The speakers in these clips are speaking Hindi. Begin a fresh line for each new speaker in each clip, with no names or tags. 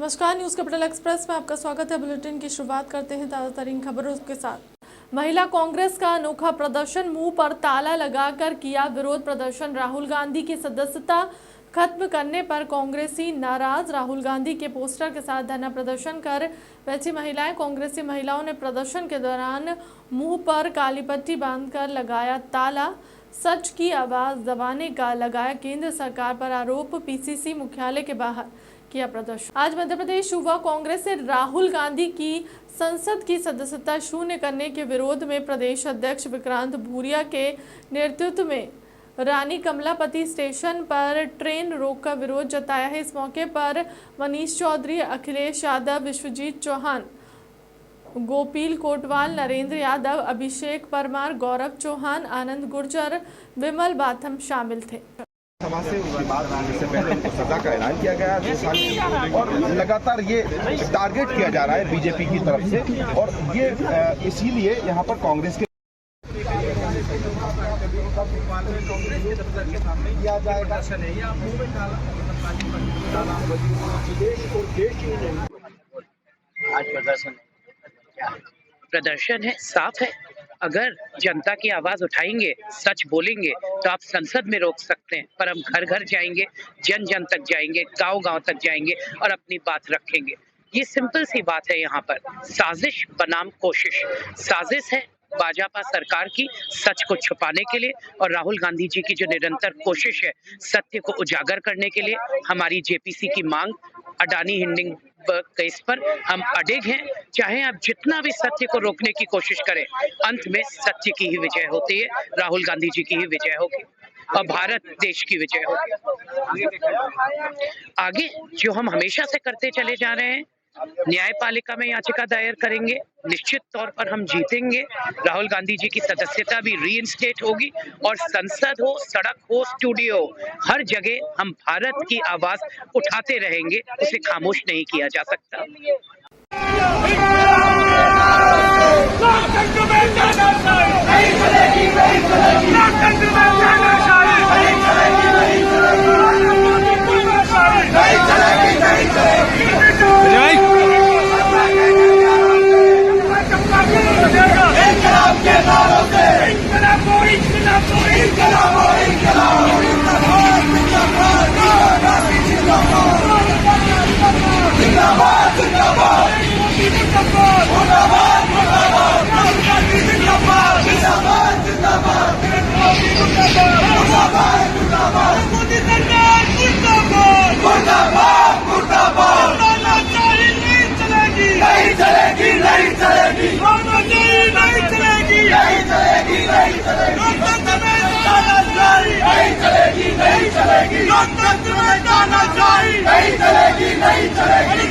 नमस्कार, न्यूज कैपिटल एक्सप्रेस में आपका स्वागत है। बुलेटिन की शुरुआत करते हैं ताजा तरीन खबरों के साथ। महिला कांग्रेस का अनोखा प्रदर्शन, मुंह पर ताला लगाकर किया विरोध प्रदर्शन। राहुल गांधी की सदस्यता खत्म करने पर कांग्रेसी नाराज। राहुल गांधी के पोस्टर के साथ धरना प्रदर्शन कर बैठी महिलाएं। कांग्रेसी महिलाओं ने प्रदर्शन के दौरान मुंह पर काली पट्टी बांधकर लगाया ताला। सच की आवाज दबाने का लगाया केंद्र सरकार पर आरोप। पीसीसी मुख्यालय के बाहर किया प्रदर्शन। आज मध्य प्रदेश युवा कांग्रेस ने राहुल गांधी की संसद की सदस्यता शून्य करने के विरोध में प्रदेश अध्यक्ष विक्रांत भूरिया के नेतृत्व में रानी कमलापति स्टेशन पर ट्रेन रोककर विरोध जताया है। इस मौके पर मनीष चौधरी, अखिलेश यादव, विश्वजीत चौहान, गोपील कोटवाल, नरेंद्र यादव, अभिषेक परमार, गौरव चौहान, आनंद गुर्जर, विमल बाथम शामिल थे।
सभा से उसके बाद इससे पहले उनको सजा का ऐलान किया गया 2 साल की, और लगातार ये टारगेट किया जा रहा है बीजेपी की तरफ से, और ये इसीलिए यहाँ पर कांग्रेस के किया जाएगा।
आज प्रदर्शन है, साफ है। अगर जनता की आवाज उठाएंगे, सच बोलेंगे तो आप संसद में रोक सकते हैं, पर हम घर घर जाएंगे, जन जन तक जाएंगे, गांव गांव तक जाएंगे और अपनी बात रखेंगे। ये सिंपल सी बात है। यहाँ पर साजिश बनाम कोशिश। साजिश है भाजपा सरकार की सच को छुपाने के लिए, और राहुल गांधी जी की जो निरंतर कोशिश है सत्य को उजागर करने के लिए। हमारी जेपीसी की मांग, अडानी हिंडिंग केस पर हम अडिग हैं। चाहे आप जितना भी सत्य को रोकने की कोशिश करें, अंत में सत्य की ही विजय होती है, राहुल गांधी जी की ही विजय होगी और भारत देश की विजय होगी। आगे जो हम हमेशा से करते चले जा रहे हैं, न्यायपालिका में याचिका दायर करेंगे, निश्चित तौर पर हम जीतेंगे। राहुल गांधी जी की सदस्यता भी रीइंस्टेट होगी, और संसद हो, सड़क हो, स्टूडियो हो, हर जगह हम भारत की आवाज उठाते रहेंगे। उसे खामोश नहीं किया जा सकता।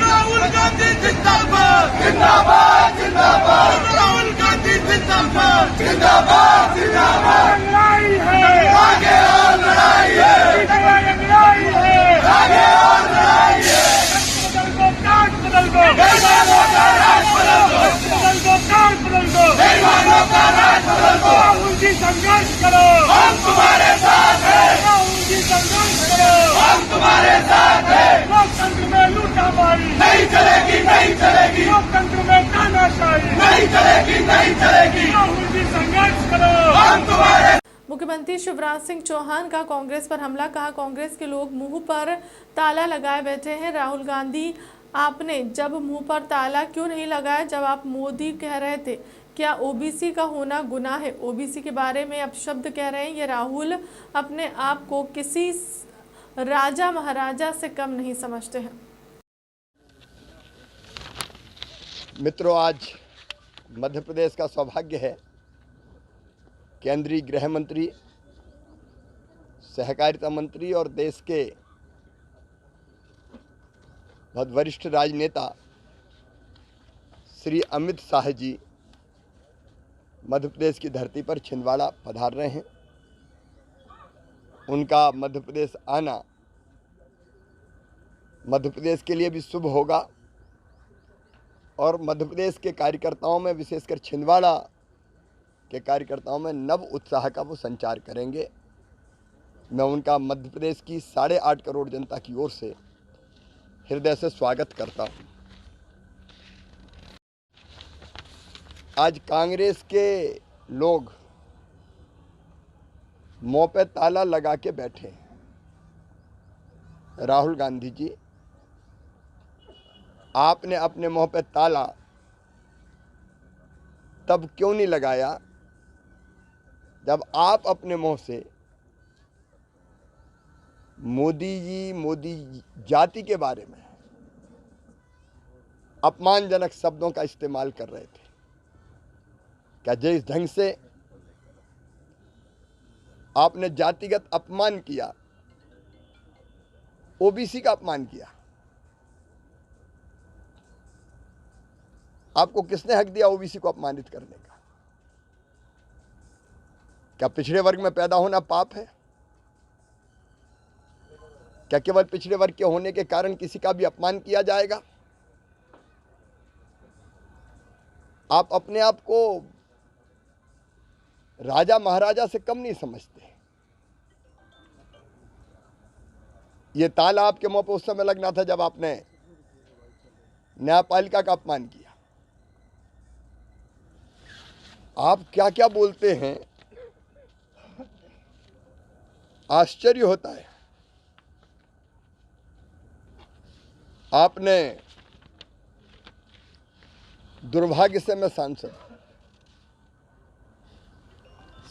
राहुल गांधी जिंदाबाद, जिंदाबाद, जिंदाबाद। राहुल गांधी जिंदाबाद, जिंदाबाद, जिंदाबाद। लड़ाई है, आगे और लड़ाई है, लड़ाई है, आगे और लड़ाई है। बदल दो, काट बदल दो, बेईमानों का राज बदल दो, बदल दो, काट बदल दो, बेईमानों का राज बदल दो। राहुल जी संघर्ष करो, हम तुम्हारे साथ हैं। राहुल जी संघर्ष करो, हम तुम्हारे साथ हैं। लोकतंत्र में लूटामारी नहीं चलेगी, नहीं चलेगी। लोकतंत्र में तानाशाही नहीं चलेगी, नहीं चलेगी। राहुल जी संघर्ष करो, हम तुम्हारे।
मुख्यमंत्री शिवराज सिंह चौहान का कांग्रेस पर हमला, कहा कांग्रेस के लोग मुंह पर ताला लगाए बैठे हैं। राहुल गांधी, आपने जब मुंह पर ताला क्यों नहीं लगाया जब आप मोदी कह रहे थे? क्या ओबीसी का होना गुनाह है? ओबीसी के बारे में अपशब्द कह रहे हैं। ये राहुल अपने आप को किसी राजा महाराजा से कम नहीं समझते हैं।
मित्रों, आज मध्य प्रदेश का सौभाग्य है, केंद्रीय गृह मंत्री, सहकारिता मंत्री और देश के बहुत वरिष्ठ राजनेता श्री अमित शाह जी मध्य प्रदेश की धरती पर छिंदवाड़ा पधार रहे हैं। उनका मध्य प्रदेश आना मध्य प्रदेश के लिए भी शुभ होगा और मध्य प्रदेश के कार्यकर्ताओं में, विशेषकर छिंदवाड़ा के कार्यकर्ताओं में नव उत्साह का वो संचार करेंगे। मैं उनका मध्य प्रदेश की 8.5 करोड़ जनता की ओर से हृदय से स्वागत करता हूं। आज कांग्रेस के लोग मुंह पे ताला लगा के बैठे हैं। राहुल गांधी जी, आपने अपने मुंह पे ताला तब क्यों नहीं लगाया जब आप अपने मुंह से मोदी जी, मोदी जाति के बारे में अपमानजनक शब्दों का इस्तेमाल कर रहे थे। क्या जिस ढंग से आपने जातिगत अपमान किया, ओबीसी का अपमान किया, आपको किसने हक दिया ओबीसी को अपमानित करने का? क्या पिछड़े वर्ग में पैदा होना पाप है? क्या केवल पिछड़े वर्ग के होने के कारण किसी का भी अपमान किया जाएगा? आप अपने आप को राजा महाराजा से कम नहीं समझते। ये ताला आपके मुंह पर उस समय लगना था जब आपने न्यायपालिका का अपमान किया। आप क्या क्या बोलते हैं, आश्चर्य होता है। आपने दुर्भाग्य से मैं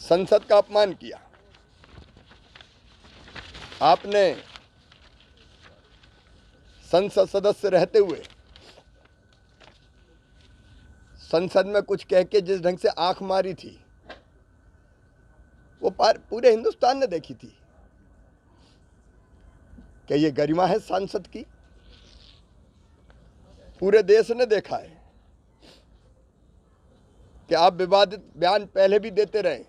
संसद का अपमान किया। आपने संसद सदस्य रहते हुए संसद में कुछ कह के जिस ढंग से आंख मारी थी, वो पूरे हिंदुस्तान ने देखी थी। क्या ये गरिमा है सांसद की? पूरे देश ने देखा है कि आप विवादित बयान पहले भी देते रहे।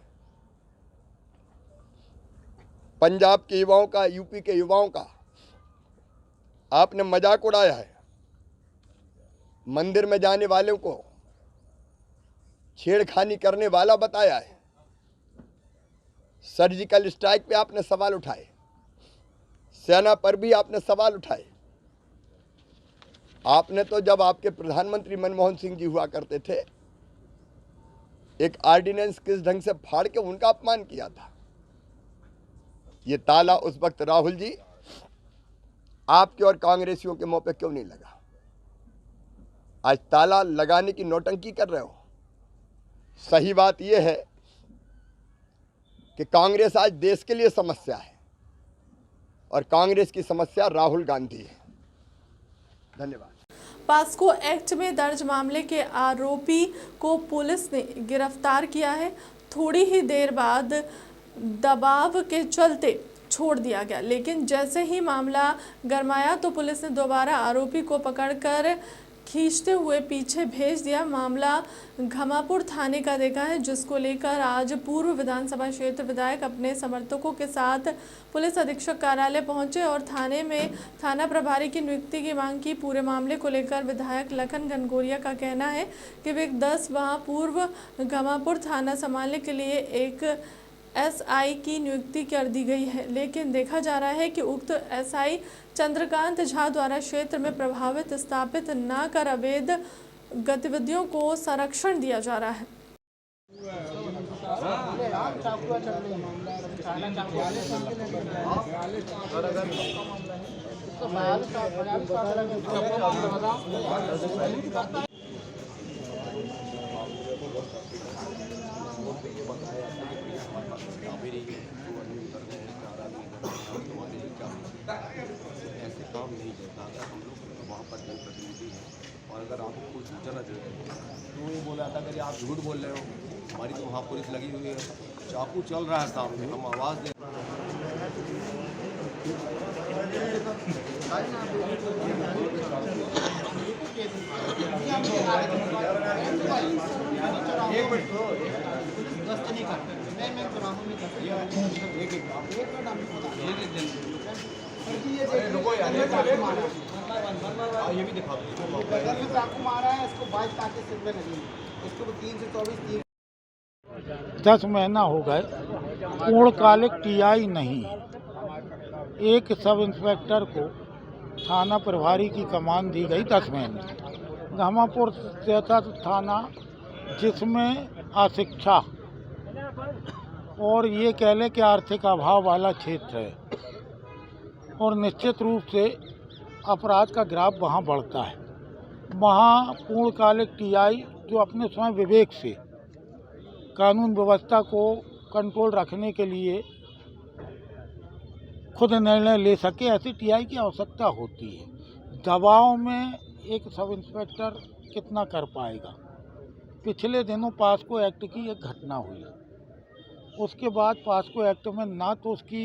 पंजाब के युवाओं का, यूपी के युवाओं का आपने मजाक उड़ाया है। मंदिर में जाने वालों को छेड़खानी करने वाला बताया है। सर्जिकल स्ट्राइक पे आपने सवाल उठाए, सेना पर भी आपने सवाल उठाए। आपने तो जब आपके प्रधानमंत्री मनमोहन सिंह जी हुआ करते थे, एक ऑर्डिनेंस किस ढंग से फाड़ के उनका अपमान किया था। ये ताला उस वक्त राहुल जी आपके और कांग्रेसियों के मुंह पे क्यों नहीं लगा? आज ताला लगाने की नौटंकी कर रहे हो। सही बात यह है कि कांग्रेस आज देश के लिए समस्या है और कांग्रेस की समस्या राहुल गांधी है। धन्यवाद।
पास्को एक्ट में दर्ज मामले के आरोपी को पुलिस ने गिरफ्तार किया है। थोड़ी ही देर बाद दबाव के चलते छोड़ दिया गया, लेकिन जैसे ही मामला गरमाया तो पुलिस ने दोबारा आरोपी को पकड़कर खींचते हुए पीछे भेज दिया। मामला घमापुर थाने का देखा है, जिसको लेकर आज पूर्व विधानसभा क्षेत्र विधायक अपने समर्थकों के साथ पुलिस अधीक्षक कार्यालय पहुंचे और थाने में थाना प्रभारी की नियुक्ति की मांग की। पूरे मामले को लेकर विधायक लखन घनघोरिया का कहना है कि वे 10 माह पूर्व घमापुर थाना संभालने के लिए एक एसआई की नियुक्ति कर दी गई है, लेकिन देखा जा रहा है कि उक्त एसआई चंद्रकांत झा द्वारा क्षेत्र में प्रभावित स्थापित न कर अवैध गतिविधियों को संरक्षण दिया जा रहा है।
ऐसे काम नहीं करता। अगर हम लोग वहाँ पर जनप्रतिनिधि हैं और अगर आपको कुछ सूचना चाहिए तो ये बोला था कि आप झूठ बोल रहे हो, हमारी तो वहाँ पुलिस लगी हुई है, चाकू चल रहा है सामने, हम आवाज़ दे ये भी दिखा चाकू मारा है, इसको 22 टाके सिर में लगी, इसको 3 से 24
10 महीना हो गए पूर्णकालिक टीआई नहीं। एक सब इंस्पेक्टर को थाना प्रभारी की कमान दी गई 10 महीने। घामापुर जैसा थाना जिसमें अशिक्षा और ये कह लें कि आर्थिक अभाव वाला क्षेत्र है और निश्चित रूप से अपराध का ग्राफ वहाँ बढ़ता है। वहाँ पूर्णकालिक टीआई जो अपने स्वयं विवेक से कानून व्यवस्था को कंट्रोल रखने के लिए खुद निर्णय ले सके, ऐसी टीआई की आवश्यकता होती है। दबाव में एक सब इंस्पेक्टर कितना कर पाएगा। पिछले दिनों पास्को एक्ट की एक घटना हुई, उसके बाद पास्को एक्ट में ना तो उसकी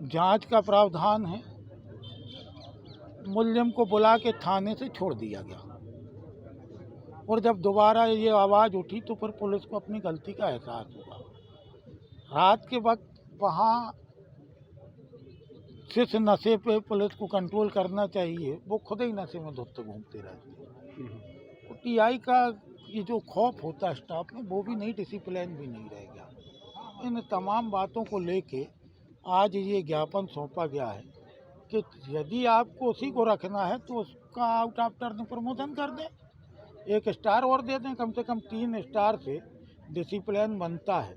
जांच का प्रावधान है, मुलजिम को बुला के थाने से छोड़ दिया गया और जब दोबारा ये आवाज़ उठी तो फिर पुलिस को अपनी गलती का एहसास हुआ। रात के वक्त वहाँ जिस नशे पे पुलिस को कंट्रोल करना चाहिए वो खुद ही नशे में धुत घूमते रहते हैं। तो टीआई का ये जो खौफ होता है स्टाफ में, वो भी नहीं, डिसिप्लिन भी नहीं रह गया। इन तमाम बातों को लेके आज ये ज्ञापन सौंपा गया है कि यदि आपको उसी को रखना है तो उसका आउट ऑफ टर्न प्रमोशन कर दें, 1 स्टार और दे दें, कम से कम 3 स्टार से डिसिप्लिन बनता है।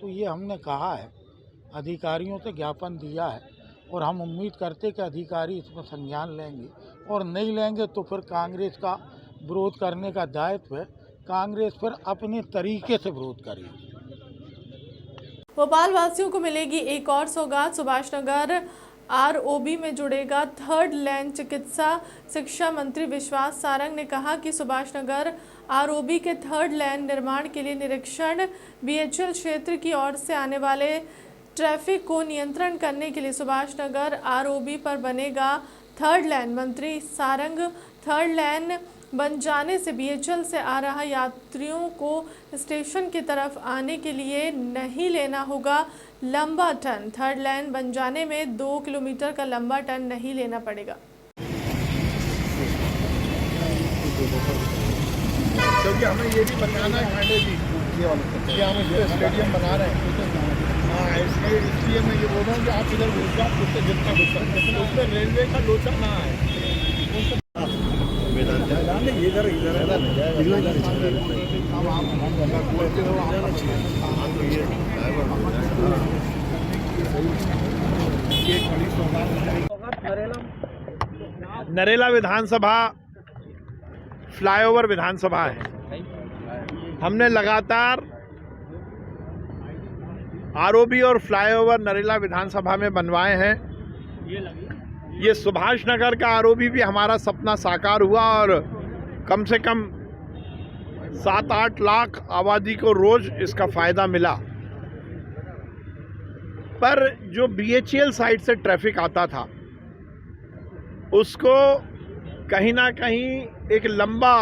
तो ये हमने कहा है, अधिकारियों से ज्ञापन दिया है और हम उम्मीद करते कि अधिकारी इसमें संज्ञान लेंगे और नहीं लेंगे तो फिर कांग्रेस का विरोध करने का दायित्व है। कांग्रेस फिर अपने तरीके से विरोध करेगी।
भोपाल वासियों को मिलेगी एक और सौगात। सुभाष नगर आरओबी में जुड़ेगा 3rd लेन। चिकित्सा शिक्षा मंत्री विश्वास सारंग ने कहा कि सुभाष नगर आरओबी के 3rd लेन निर्माण के लिए निरीक्षण बीएचएल क्षेत्र की ओर से आने वाले ट्रैफिक को नियंत्रण करने के लिए सुभाष नगर आरओबी पर बनेगा 3rd लेन। मंत्री सारंग 3rd लेन बन जाने से बीएचएल से आ रहा यात्रियों को स्टेशन की तरफ आने के लिए नहीं लेना होगा लंबा टर्न। 3rd लेन बन जाने में 2 किलोमीटर का लंबा टर्न नहीं लेना पड़ेगा।
क्योंकि हमें ये भी बताना है खांडे जी कि हम इसको स्टेडियम बना रहे हैं। हाँ, इसलिए मैं ये बोल रहा हूँ कि आप इधर घुस जाओ, उससे जितना घुस सकते हैं, उसमें रेलवे का लोचा ना आए। इधर
नरेला विधानसभा फ्लाईओवर विधानसभा है। हमने लगातार आरओबी और फ्लाईओवर नरेला विधानसभा में बनवाए हैं। ये सुभाष नगर का आरओबी भी हमारा सपना साकार हुआ और कम से कम 7-8 लाख आबादी को रोज इसका फायदा मिला। पर जो बीएचईएल साइड से ट्रैफिक आता था उसको कहीं ना कहीं एक लंबा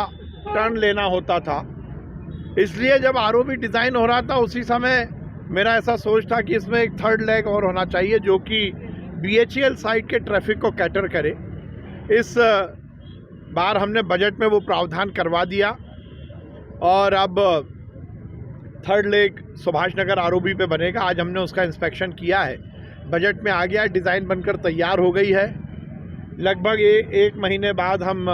टर्न लेना होता था। इसलिए जब आरओबी डिज़ाइन हो रहा था उसी समय मेरा ऐसा सोच था कि इसमें एक 3rd लेग और होना चाहिए जो कि बीएचईएल साइड के ट्रैफिक को कैटर करे। इस बार हमने बजट में वो प्रावधान करवा दिया और अब 3rd leg Subhash Nagar ROB पे बनेगा। आज हमने उसका इंस्पेक्शन किया है, बजट में आ गया, डिज़ाइन बनकर तैयार हो गई है। लगभग 1 महीने बाद हम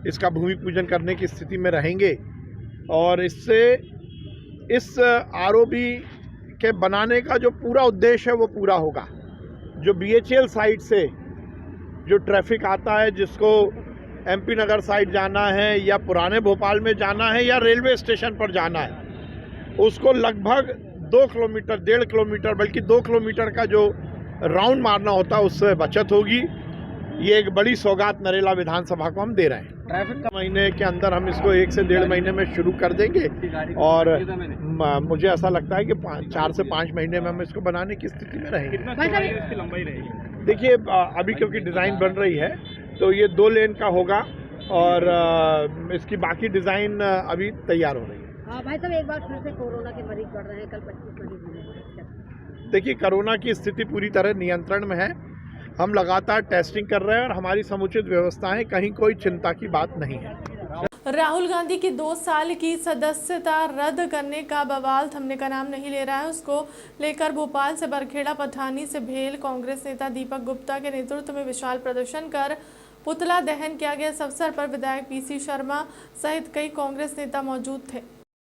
इसका भूमि पूजन करने की स्थिति में रहेंगे और इससे इस आरओबी के बनाने का जो पूरा उद्देश्य है वो पूरा होगा। जो बीएचईएल साइड से जो ट्रैफिक आता है, जिसको एमपी नगर साइड जाना है या पुराने भोपाल में जाना है या रेलवे स्टेशन पर जाना है, उसको लगभग 2 किलोमीटर 1.5 किलोमीटर बल्कि 2 किलोमीटर का जो राउंड मारना होता है उससे बचत होगी। ये एक बड़ी सौगात नरेला विधानसभा को हम दे रहे हैं। ट्रैफिक का महीने के अंदर हम इसको 1 से 1.5 महीने में शुरू कर देंगे और मुझे ऐसा लगता है कि 4 से 5 महीने में हम इसको बनाने की स्थिति में रहेंगे।
इसकी लंबाई रहेगी?
देखिए, अभी क्योंकि डिज़ाइन बन रही है तो ये 2 लेन का होगा और इसकी बाकी डिज़ाइन अभी तैयार हो रही है।
भाई साहब, एक बार फिर से कोरोना के मरीज बढ़ रहे हैं, कल 25 मरीज मिले।
देखिए, कोरोना की स्थिति पूरी तरह नियंत्रण में है। हम लगातार टेस्टिंग कर रहे हैं और हमारी समुचित व्यवस्थाएं, कहीं कोई चिंता की बात नहीं है।
राहुल गांधी की 2 साल की सदस्यता रद्द करने का बवाल थमने का नाम नहीं ले रहा है। उसको लेकर भोपाल से बरखेड़ा, पठानी से भेल कांग्रेस नेता दीपक गुप्ता के नेतृत्व में विशाल प्रदर्शन कर पुतला दहन किया गया। इस अवसर पर विधायक पीसी शर्मा सहित कई कांग्रेस नेता मौजूद थे।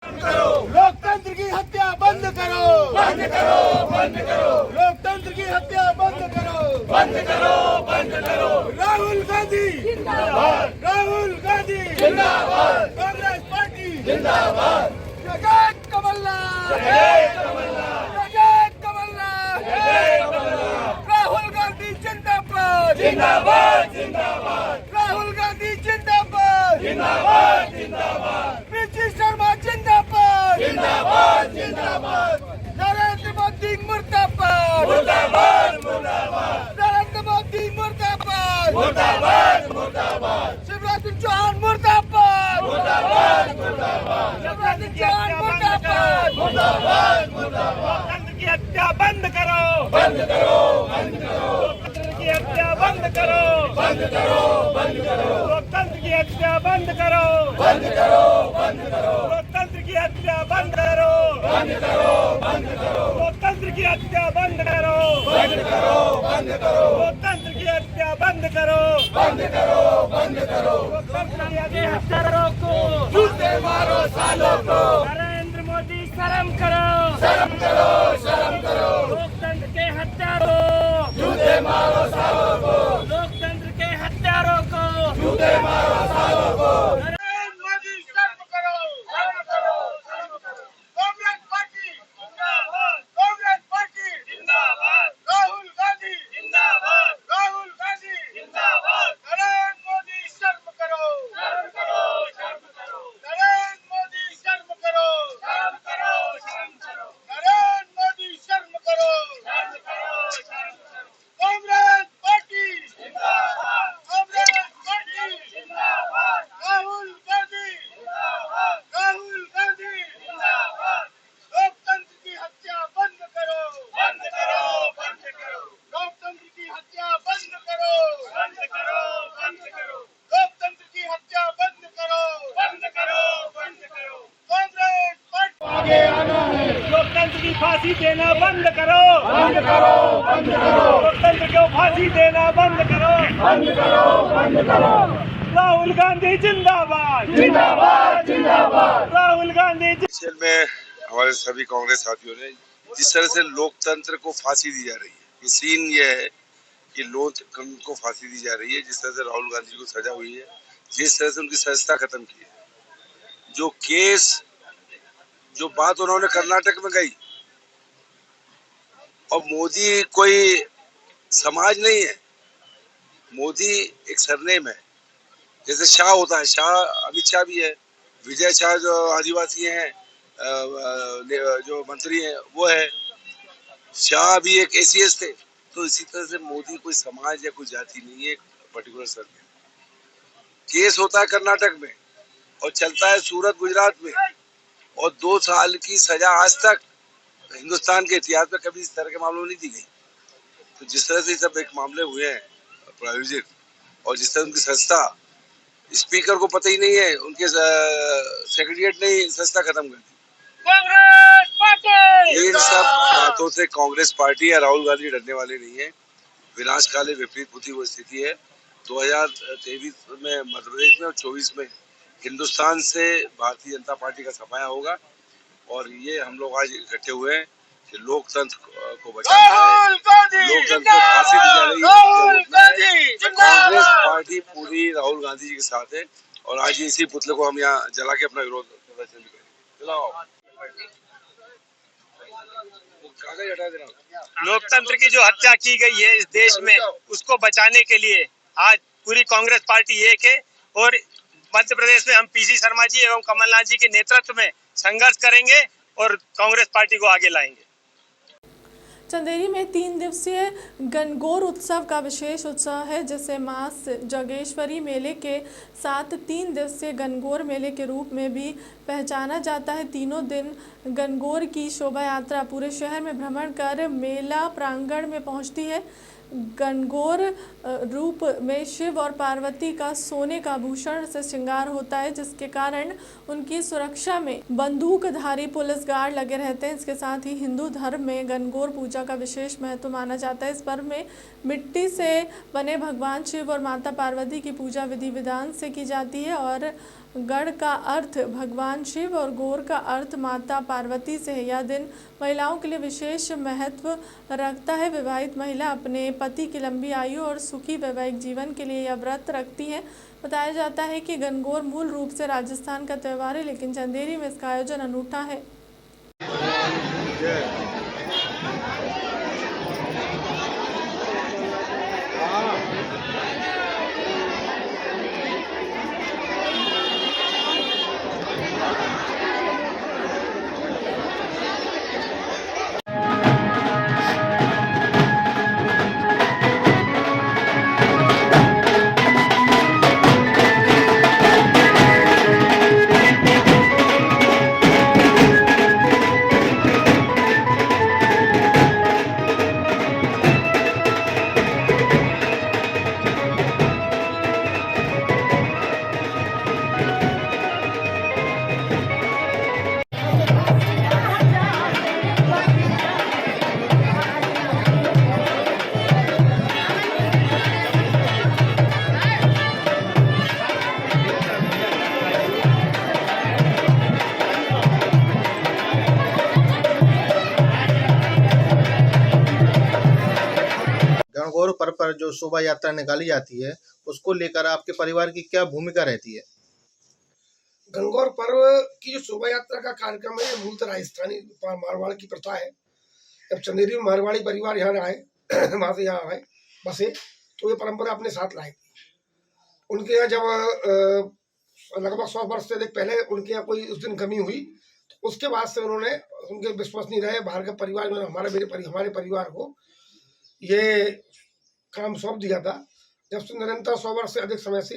लोकतंत्र की हत्या बंद करो, बंद करो, बंद करो। लोकतंत्र की हत्या बंद करो, बंद करो, बंद करो। राहुल गांधी जिंदाबाद, राहुल गांधी जिंदाबाद, कांग्रेस पार्टी जिंदाबाद। जय कमलनाथ, जय कमलनाथ, जय कमलनाथ, जय कमलनाथ। राहुल गांधी जिंदाबाद, जिंदाबाद, जिंदाबाद। राहुल गांधी जिंदाबाद, जिंदाबाद, जिंदाबाद। पीसी शर्मा जिंदाबाद, जिंदाबाद, जिंदाबाद। नरेंद्र मोदी मुर्दाबाद, मुर्दाबाद, मुर्दाबाद। नरेंद्र मोदी मुर्दाबाद, मुर्दाबाद, मुर्दाबाद। शिवराज सिंह चौहान मुर्दाबाद, मुर्दाबाद, मुर्दाबाद। शिवराज सिंह चौहान मुर्दाबाद, मुर्दाबाद, मुर्दाबाद। लोकतंत्र की हत्या बंद करो, बंद करो, बंद करो। लोकतंत्र की हत्या बंद करो, बंद करो, बंद करो। लोकतंत्र की हत्या बंद करो, बंद करो, बंद करो। लोकतंत्र की हत्या बंद करो, बंद करो, बंद करो। लोकतंत्र की हत्या बंद करो, बंद करो, बंद करो। लोकतंत्र की हत्या बंद करो, बंद करो, बंद करो। लोकतंत्र की हत्या रोको, जूते मारो सालों को। नरेंद्र मोदी शर्म करो, शर्म करो, शर्म करो। लोकतंत्र के हत्यारों जूते मारो सालों को। लोकतंत्र के हत्यारों को जूते मारो सालों को। नरेंद्र मोदी शर्म करो, शर्म करो, शर्म करो। कांग्रेस पार्टी जिंदाबाद, कांग्रेस पार्टी जिंदाबाद। राहुल गांधी जिंदाबाद, राहुल गांधी जिंदाबाद। नरेंद्र मोदी शर्म करो, शर्म करो, शर्म करो। नरेंद्र मोदी शर्म करो, शर्म करो, शर्म करो। नरेंद्र मोदी शर्म करो, शर्म करो, शर्म करो। कांग्रेस पार्टी जिंदाबाद, कांग्रेस पार्टी जिंदाबाद। राहुल गांधी जिंदाबाद, राहुल गांधी जिंदाबाद। लोकतंत्र की हत्या बंद करो, बंद करो, बंद करो। लोकतंत्र की हत्या बंद करो, बंद करो, बंद करो। लोकतंत्र की हत्या बंद करो, बंद करो, बंद करो। कांग्रेस पार्टी आगे आना है। लोकतंत्र की फांसी देना बंद करो, बंद करो, बंद करो। लोकतंत्र को फांसी देना बंद करो, बंद करो, बंद करो। राहुल गांधी जिंदाबाद, जिंदाबाद, जिंदाबाद। राहुल गांधी
में हमारे सभी कांग्रेस साथियों ने जिस तरह से लोकतंत्र को फांसी दी जा रही है, ये सीन ये है कि लोकतंत्र को फांसी दी जा रही है। जिस तरह से राहुल गांधी को सजा हुई है, जिस तरह से उनकी सजता खत्म की है, जो केस जो बात उन्होंने कर्नाटक में गई, और मोदी कोई समाज नहीं है, मोदी एक सरनेम है। जैसे शाह होता है, शाह अमित शाह भी है, विजय शाह जो आदिवासी हैं, जो मंत्री हैं वो है, शाह भी एक एसीएस थे। तो इसी तरह से मोदी कोई समाज या कोई जाति नहीं है, एक पर्टिकुलर सरनेम। केस होता है कर्नाटक में और चलता है सूरत गुजरात में, और 2 साल की सजा आज तक हिंदुस्तान के इतिहास में कभी इस तरह के मामलों में नहीं दी गई। तो जिस तरह से सब एक मामले हुए हैं प्रायोजित, और जिस तरह उनकी सस्ता, स्पीकर को पता ही नहीं है, उनके सेक्रेटरीट ने सस्ता खत्म कर दी।
कांग्रेस पार्टी
इन सब बातों से कांग्रेस पार्टी या राहुल गांधी डरने वाले नहीं है। विनाशकाले विपरीत बुद्धि वो स्थिति है। 2023 में मध्य प्रदेश में और 24 में हिंदुस्तान से भारतीय जनता पार्टी का सफाया होगा, और ये हम लोग आज इकट्ठे हुए हैं कि लोकतंत्र को बचाना है। लोकतंत्र को फांसी दी जा रही है। कांग्रेस पार्टी पूरी राहुल गांधी जी के साथ है, और आज इसी पुतले को हम यहाँ जला के अपना विरोध प्रदर्शन भी करेंगे। जलाओ। कागज हटा देना।
लोकतंत्र की जो हत्या की गई है इस देश में, उसको बचाने के लिए आज पूरी कांग्रेस पार्टी एक है, और मध्य प्रदेश में हम पीसी शर्मा जी एवं कमलनाथ जी के नेतृत्व में संघर्ष करेंगे और कांग्रेस पार्टी को आगे लाएंगे।
चंदेरी में 3 दिवसीय गणगौर उत्सव का विशेष उत्सव है, जिसे मां जगेश्वरी मेले के साथ 3 दिवसीय गणगौर मेले के रूप में भी पहचाना जाता है। तीनों दिन गणगौर की शोभा यात्रा पूरे शहर में भ्रमण कर मेला प्रांगण में पहुंचती है। गणगौर रूप में शिव और पार्वती का सोने का आभूषण से श्रृंगार होता है, जिसके कारण उनकी सुरक्षा में बंदूकधारी पुलिस गार्ड लगे रहते हैं। इसके साथ ही हिंदू धर्म में गणगौर पूजा का विशेष महत्व माना जाता है। इस पर्व में मिट्टी से बने भगवान शिव और माता पार्वती की पूजा विधि विधान से की जाती है और गढ़ का अर्थ भगवान शिव और गौर का अर्थ माता पार्वती से है। यह दिन महिलाओं के लिए विशेष महत्व रखता है। विवाहित महिला अपने पति की लंबी आयु और सुखी वैवाहिक जीवन के लिए यह व्रत रखती हैं। बताया जाता है कि गणगौर मूल रूप से राजस्थान का त्यौहार है, लेकिन चंदेरी में इसका आयोजन अनूठा है।
गणगौर पर्व पर जो शोभा यात्रा निकाली जाती है, उसको लेकर आपके परिवार की क्या भूमिका रहती है?
गणगौर पर्व की जो शोभा यात्रा का कार्यक्रम है, मूलतः राजस्थानी मारवाड़ की प्रथा है। जब चंदेरी में मारवाड़ी परिवार यहाँ आए, वहाँ से यहाँ आए बसे, तो ये परंपरा अपने साथ लाई थी। उनके यहाँ जब लगभग 100 वर्ष से अधिक पहले उनके यहाँ कोई उस दिन कमी हुई, तो उसके बाद से उन्होंने उनके विश्वसनीय रहे बाहर के परिवार में हमारे परिवार को ये काम सौंप दिया था। जब से निरंतर 100 वर्ष से अधिक समय से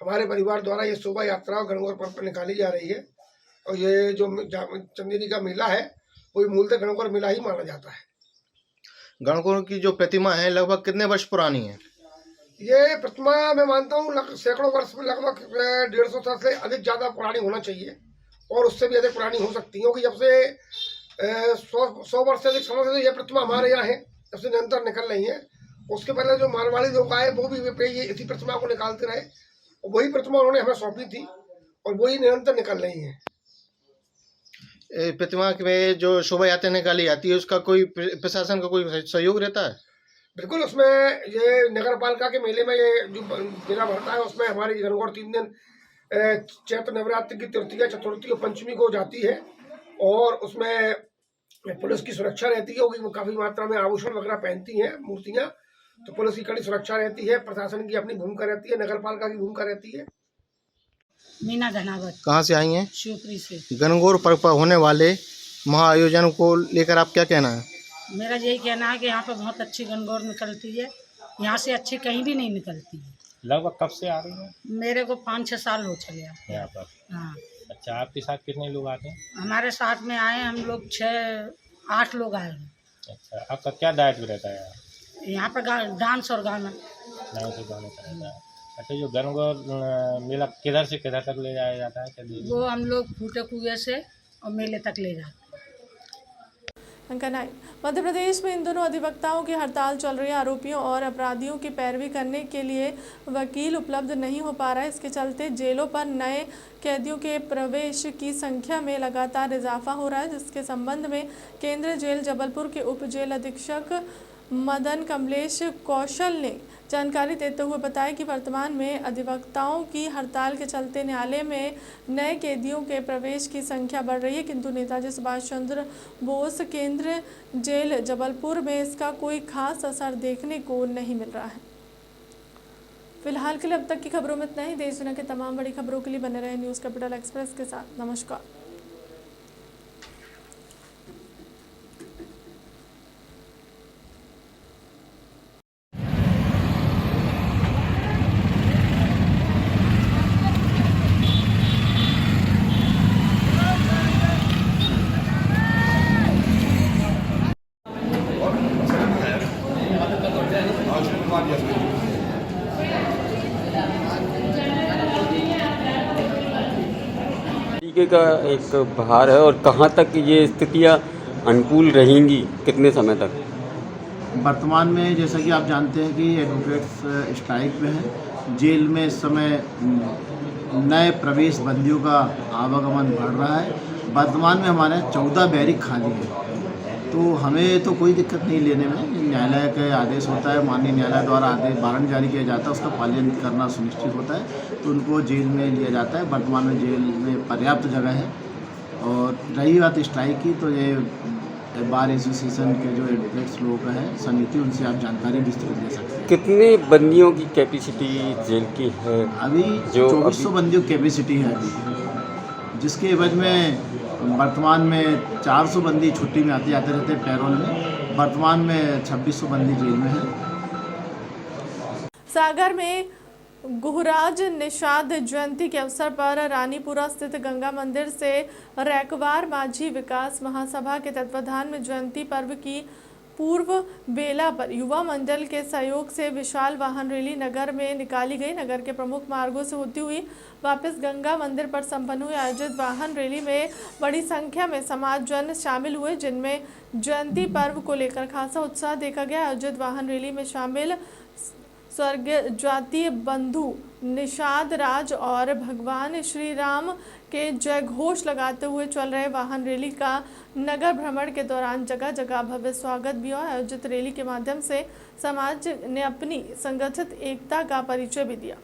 हमारे परिवार द्वारा ये शोभा यात्रा और गणगौर पर्व पर निकाली जा रही है। और ये जो चंदेरी का मेला है, वो मूलतः गणगौर मेला ही माना जाता है।
गणगौर की जो प्रतिमा है लगभग कितने वर्ष पुरानी है?
ये प्रतिमा मैं मानता हूँ सैकड़ों वर्ष में, लगभग 150 साल से अधिक ज़्यादा पुरानी होना चाहिए और उससे भी अधिक पुरानी हो सकती है, क्योंकि जब से 100 वर्ष से अधिक समय से ये प्रतिमा हमारे यहाँ है, जब से निरंतर निकल रही है। उसके पहले जो मारवाड़ी लोग आए वो भी ये इसी प्रतिमा को निकालते रहे, और वही प्रतिमा उन्होंने हमें सौंपी थी और वही निरंतर निकल रही है।
प्रतिमा में जो शोभा यात्रा निकाली जाती है, उसका कोई प्रशासन का कोई सहयोग रहता है?
बिल्कुल, उसमें ये नगर पालिका के मेले में ये जो मेला भरता है, उसमें हमारी गणगौर 3 दिन चैत्र नवरात्रि की तृतीया, चतुर्थी और पंचमी को जाती है और उसमें पुलिस की सुरक्षा रहती है, क्योंकि वो काफ़ी मात्रा में आभूषण वगैरह पहनती हैं मूर्तियाँ, तो पुलिस की कड़ी सुरक्षा रहती है। प्रशासन की अपनी भूमिका रहती है, नगर पालिका की भूमिका रहती है।
मीना धनावत।
कहाँ से आई हैं?
शिवपुरी से।
गणगौर पर्व पर होने वाले महाआयोजन को लेकर आप क्या कहना है?
मेरा यही कहना है कि यहाँ पर बहुत अच्छी गणगौर निकलती है, यहाँ से अच्छी कहीं भी नहीं निकलती है।
लगभग कब से आ रही है?
मेरे को 5-6 साल हो चले
यहाँ पर।
हाँ।
अच्छा, आपके साथ कितने लोग आते हैं?
हमारे साथ में आए हम लोग 6-8 लोग आए हैं।
अच्छा, आपका क्या दायित्व रहता है
यहाँ पर? डांस और गाना।
डांस और गाना रहता है। अच्छा, जो गणगौर मेला किधर से किधर तक ले जाया जाता है?
वो हम लोग फूटे कुएं से और मेले तक ले जाते हैं।
मध्य प्रदेश में इन दोनों अधिवक्ताओं की हड़ताल चल रही है। आरोपियों और अपराधियों की पैरवी करने के लिए वकील उपलब्ध नहीं हो पा रहा है। इसके चलते जेलों पर नए कैदियों के प्रवेश की संख्या में लगातार इजाफा हो रहा है, जिसके संबंध में केंद्रीय जेल जबलपुर के उप जेल अधीक्षक मदन कमलेश कौशल ने जानकारी देते हुए बताया कि वर्तमान में अधिवक्ताओं की हड़ताल के चलते न्यायालय में नए कैदियों के प्रवेश की संख्या बढ़ रही है, किंतु नेताजी सुभाष चंद्र बोस केंद्रीय जेल जबलपुर में इसका कोई खास असर देखने को नहीं मिल रहा है। फिलहाल के लिए अब तक की खबरों में इतना ही। देश दुनिया की तमाम बड़ी खबरों के लिए बने रहे न्यूज़ कैपिटल एक्सप्रेस के साथ। नमस्कार।
तरीके का एक भार है और कहाँ तक ये स्थितियाँ अनुकूल रहेंगी, कितने समय तक?
वर्तमान में जैसा कि आप जानते हैं कि एडवोकेट्स स्ट्राइक में हैं। जेल में इस समय नए प्रवेश बंदियों का आवागमन बढ़ रहा है। वर्तमान में हमारे 14 बैरिक खाली है, तो हमें तो कोई दिक्कत नहीं लेने में। न्यायालय का आदेश होता है, माननीय न्यायालय द्वारा आदेश वारंट जारी किया जाता है, उसका पालन करना सुनिश्चित होता है, तो उनको जेल में लिया जाता है। वर्तमान में जेल में पर्याप्त जगह है। और रही बात स्ट्राइक की, तो ये बार एसोसिएशन के जो एडवोकेट्स लोग हैं समिति, उनसे आप जानकारी विस्तृत ले सकते हैं।
कितने बंदियों की कैपेसिटी जेल की है?
अभी 2400 बंदियों की कैपेसिटी है अभी, जिसके एवज में वर्तमान में 400 बंदी छुट्टी में आते रहते हैं पैरोल में। वर्तमान में 2600 बंदी जेल में है।
सागर में गुहराज निषाद जयंती के अवसर पर रानीपुरा स्थित गंगा मंदिर से रैकवार माझी विकास महासभा के तत्वाधान में जयंती पर्व की पूर्व बेला पर युवा मंडल के सहयोग से विशाल वाहन रैली नगर में निकाली गई। नगर के प्रमुख मार्गों से होती हुई वापस गंगा मंदिर पर संपन्न हुई आयोजित वाहन रैली में बड़ी संख्या में समाज जन शामिल हुए, जिनमें जयंती पर्व को लेकर खासा उत्साह देखा गया। आयोजित वाहन रैली में शामिल स्वर्गीय जातीय बंधु निषाद राज और भगवान श्री राम के जय घोष लगाते हुए चल रहे वाहन रैली का नगर भ्रमण के दौरान जगह जगह भव्य स्वागत भी हुआ। आयोजित रैली के माध्यम से समाज ने अपनी संगठित एकता का परिचय भी दिया।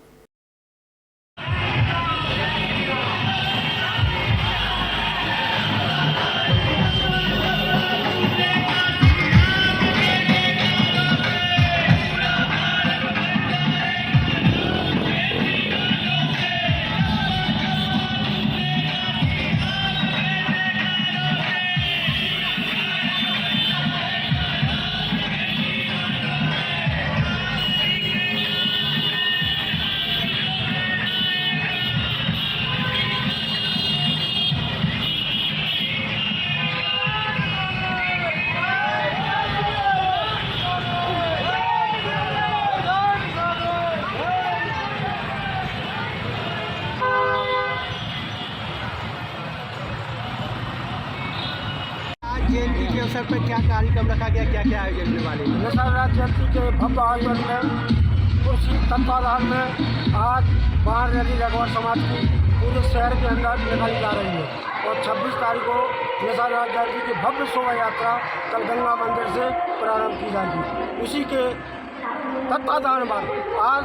जयंती के अवसर पर क्या कार्यक्रम रखा गया, क्या क्या आयोजन होने वाले हैं?
निषाद जयंती के भव्य आयोजन में उसी तत्वाधान में आज वाहन रैली रघुवर समाज की पूरे शहर के अंदर निकाली जा रही है और 26 तारीख को निषाद जयंती की भव्य शोभा यात्रा कल गंगा मंदिर से प्रारंभ की जाएगी। उसी के तत्वाधान पर आज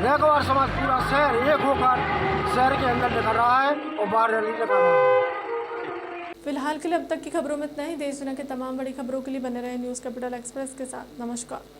रघुवर समाज पूरा शहर एक होकर शहर के अंदर निकल रहा है और वाहन रैली निकाल रहा है।
फिलहाल के लिए अब तक की खबरों में इतना ही। देश दुनिया की तमाम बड़ी खबरों के लिए बने रहे न्यूज़ कैपिटल एक्सप्रेस के साथ। नमस्कार।